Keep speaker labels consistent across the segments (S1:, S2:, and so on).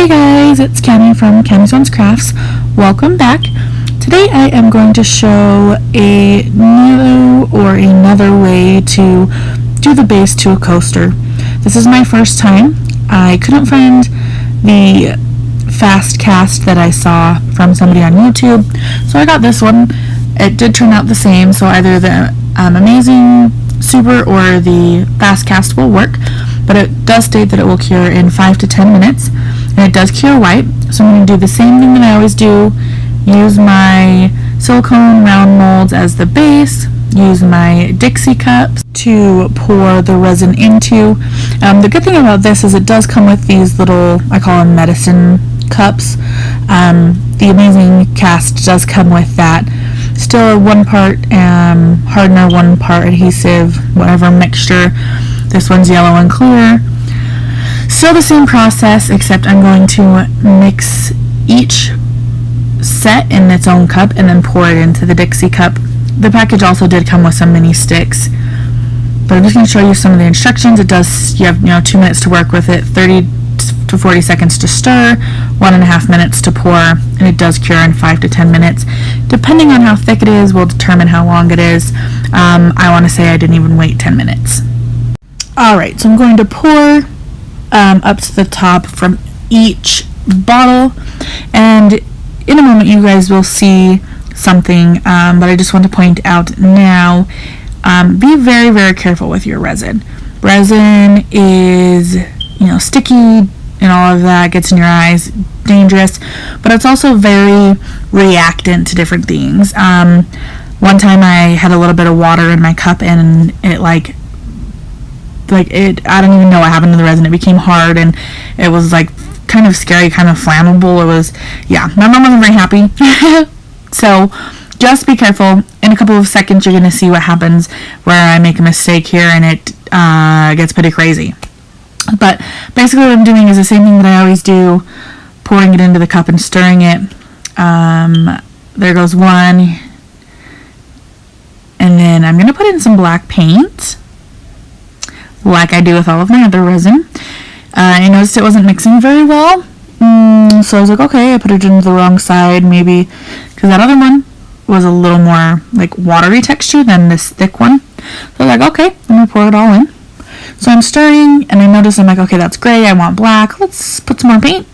S1: Hey guys, it's Cami from Cami's Ones Crafts. Welcome back. Today I am going to show another way to do the base to a coaster. This is my first time. I couldn't find the fast cast that I saw from somebody on YouTube, so I got this one. It did turn out the same, so either the Amazing Super or the fast cast will work, but it does state that it will cure in 5 to 10 minutes, and it does cure white. So I'm going to do the same thing that I always do, use my silicone round molds as the base, use my Dixie cups to pour the resin into. The good thing about this is it does come with these little, I call them medicine cups. The Amazing cast does come with that. Still 1 part hardener, 1 part adhesive, whatever mixture. This one's yellow and clear. Still the same process, except I'm going to mix each set in its own cup and then pour it into the Dixie cup. The package also did come with some mini sticks, but I'm just going to show you some of the instructions. It does, you have 2 minutes to work with it, 30 to 40 seconds to stir, 1.5 minutes to pour, and it does cure in 5 to 10 minutes. Depending on how thick it is will determine how long it is. I want to say I didn't even wait 10 minutes. Alright, so I'm going to pour up to the top from each bottle, and in a moment you guys will see something, but I just want to point out now, be very, very careful with your resin. Resin is, sticky and all of that, gets in your eyes, dangerous, but it's also very reactant to different things. One time I had a little bit of water in my cup and it I don't even know what happened to the resin. It became hard and it was kind of scary, kind of flammable. It was, my mom wasn't very happy. So just be careful. In a couple of seconds you're going to see what happens where I make a mistake here and it gets pretty crazy. But basically what I'm doing is the same thing that I always do, pouring it into the cup and stirring it. There goes one. And then I'm going to put in some black paint, like I do with all of my other resin. I noticed it wasn't mixing very well, so I was like, okay, I put it into the wrong side, maybe, because that other one was a little more watery texture than this thick one. So I was like, okay, I'm going to pour it all in. So I'm stirring, and I notice, I'm like, okay, that's gray, I want black, let's put some more paint.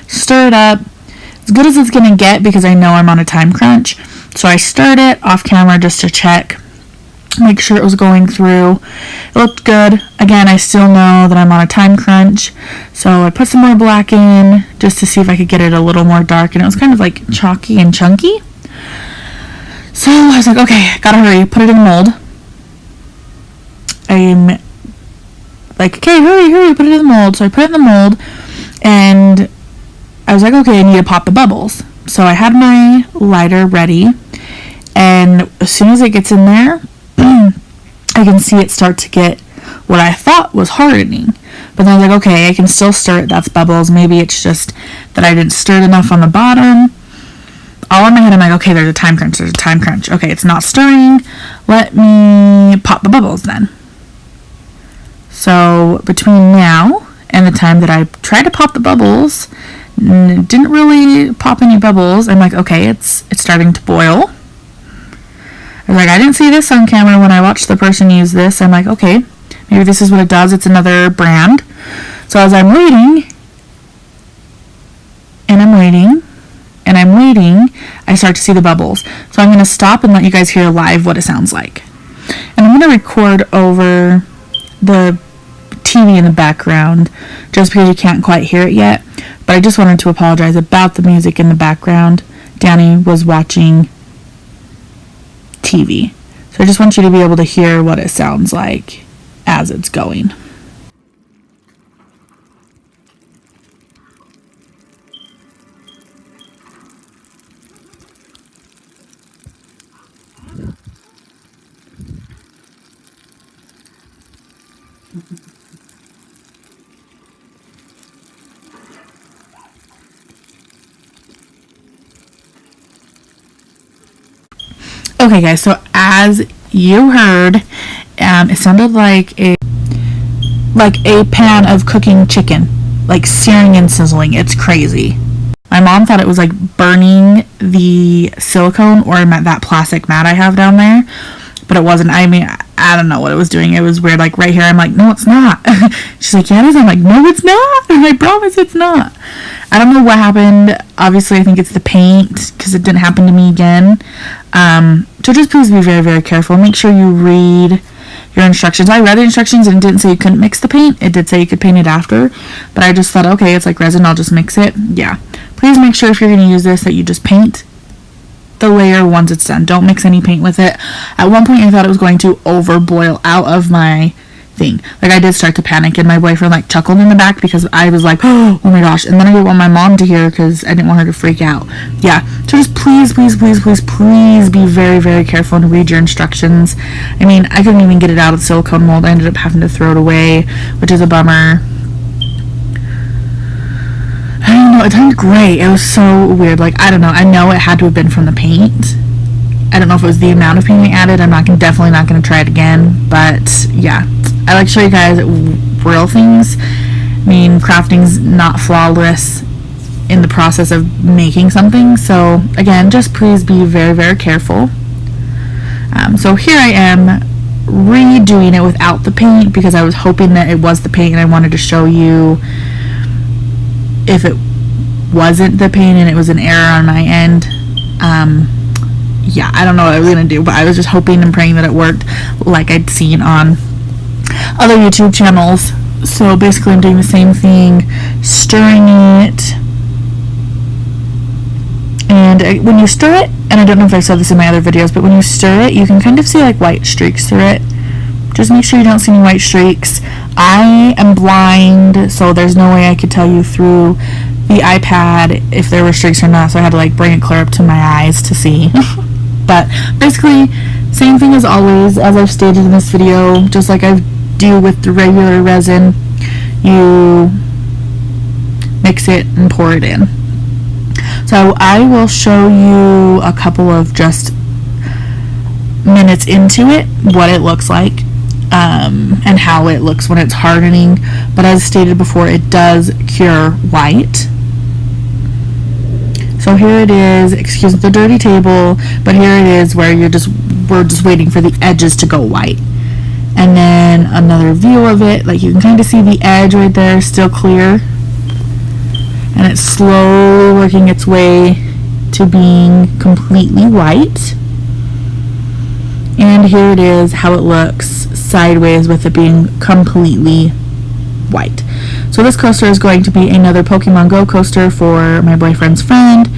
S1: Stir it up, as good as it's going to get, because I know I'm on a time crunch. So I stirred it off camera just to check, make sure it was going through. It looked good. Again, I still know that I'm on a time crunch, so I put some more black in just to see if I could get it a little more dark, and it was kind of chalky and chunky. So I was like, okay, gotta hurry, put it in the mold. I'm like, okay, hurry, put it in the mold. So I put it in the mold, and I was like, okay, I need to pop the bubbles. So I had my lighter ready, and as soon as it gets in there, I can see it start to get what I thought was hardening. But then I was like, okay, I can still stir it. That's bubbles. Maybe it's just that I didn't stir it enough on the bottom. All in my head, I'm like, okay, there's a time crunch. Okay, it's not stirring. Let me pop the bubbles then. So between now and the time that I tried to pop the bubbles, didn't really pop any bubbles. I'm like, okay, it's starting to boil. I was like, I didn't see this on camera when I watched the person use this. I'm like, okay, maybe this is what it does. It's another brand. So as I'm waiting, I start to see the bubbles. So I'm going to stop and let you guys hear live what it sounds like. And I'm going to record over the TV in the background just because you can't quite hear it yet. But I just wanted to apologize about the music in the background. Danny was watching TV. So I just want you to be able to hear what it sounds like as it's going. Okay guys, so as you heard, it sounded like a pan of cooking chicken. like searing and sizzling. It's crazy. My mom thought it was like burning the silicone or that plastic mat I have down there, but it wasn't. I mean, I don't know what it was doing. It was weird. Like right here, I'm like, no, it's not. She's like, yeah, it is. I'm like, no, it's not. I promise it's not. I don't know what happened. Obviously, I think it's the paint because it didn't happen to me again. So just please be very, very careful. Make sure you read your instructions. I read the instructions and it didn't say you couldn't mix the paint. It did say you could paint it after, but I just thought, okay, it's like resin, I'll just mix it. Yeah. Please make sure if you're going to use this that you just paint the layer once it's done. Don't mix any paint with it. At one point I thought it was going to overboil out of my thing. Like I did start to panic and my boyfriend like chuckled in the back because I was like, oh my gosh. And then I didn't want my mom to hear because I didn't want her to freak out. Yeah. So just please be very, very careful and read your instructions. I mean, I couldn't even get it out of the silicone mold. I ended up having to throw it away, which is a bummer. I don't know, it turned gray. It was so weird. Like, I don't know. I know it had to have been from the paint. I don't know if it was the amount of paint I added. I'm definitely not going to try it again. But, yeah. I like to show you guys real things. I mean, crafting's not flawless in the process of making something. So, again, just please be very, very careful. So here I am redoing it without the paint because I was hoping that it was the paint and I wanted to show you if it wasn't the paint and it was an error on my end. Yeah, I don't know what I was gonna do, but I was just hoping and praying that it worked like I'd seen on other YouTube channels. So basically I'm doing the same thing, stirring it, and when you stir it, and I don't know if I said this in my other videos, but when you stir it, you can kind of see like white streaks through it. Just make sure you don't see any white streaks. I am blind, so there's no way I could tell you through the iPad if there were streaks or not, so I had to like bring it clear up to my eyes to see. But basically, same thing as always, as I've stated in this video, just like I do with the regular resin, you mix it and pour it in. So I will show you a couple of just minutes into it, what it looks like. And how it looks when it's hardening, but as stated before, it does cure white. So here it is, excuse the dirty table, but here it is where we're just waiting for the edges to go white. And then another view of it, like you can kind of see the edge right there still clear, and it's slowly working its way to being completely white. And here it is how it looks sideways with it being completely white. So this coaster is going to be another Pokemon Go coaster for my boyfriend's friend.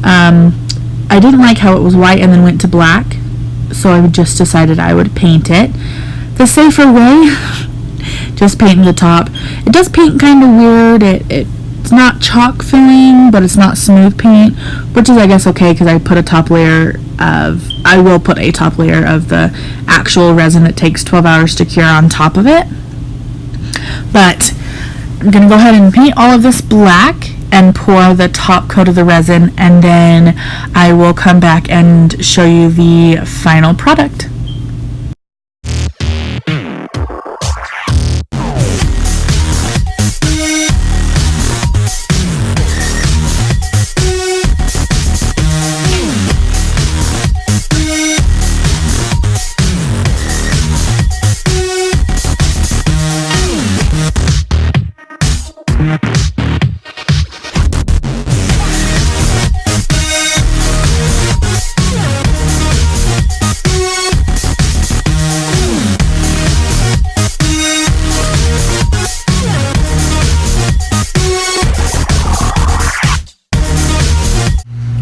S1: I didn't like how it was white and then went to black, so I just decided I would paint it the safer way. Just painting the top. It does paint kind of weird. It's not chalk filling, but it's not smooth paint, which is I guess okay because I will put a top layer of the actual resin that takes 12 hours to cure on top of it. But I'm going to go ahead and paint all of this black and pour the top coat of the resin, and then I will come back and show you the final product.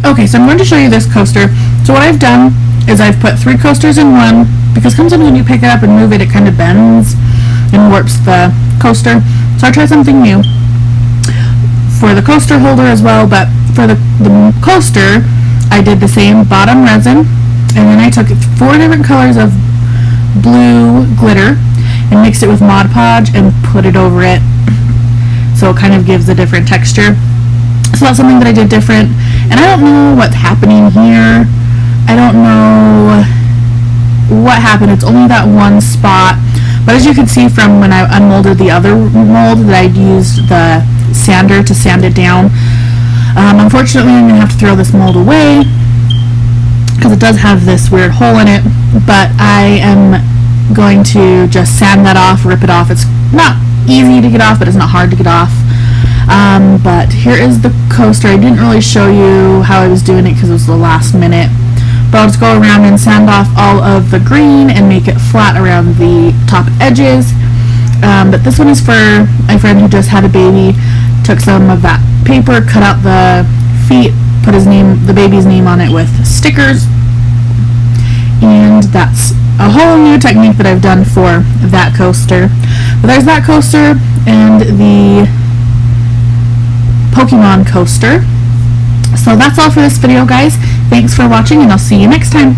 S1: Okay, so I'm going to show you this coaster. So what I've done is I've put 3 coasters in one, because sometimes when you pick it up and move it, it kind of bends and warps the coaster. So I tried something new for the coaster holder as well, but for the coaster, I did the same bottom resin, and then I took 4 different colors of blue glitter and mixed it with Mod Podge and put it over it, so it kind of gives a different texture. So that's something that I did different, and I don't know what's happening here. I don't know what happened. It's only that one spot, but as you can see from when I unmolded the other mold that I used the sander to sand it down. Unfortunately, I'm going to have to throw this mold away because it does have this weird hole in it, but I am going to just sand that off, rip it off. It's not easy to get off, but it's not hard to get off. But here is the coaster. I didn't really show you how I was doing it because it was the last minute, but I'll just go around and sand off all of the green and make it flat around the top edges. But this one is for my friend who just had a baby. Took some of that paper, cut out the feet, put the baby's name on it with stickers, and that's a whole new technique that I've done for that coaster. But there's that coaster and the Pokémon coaster. So that's all for this video, guys. Thanks for watching, and I'll see you next time.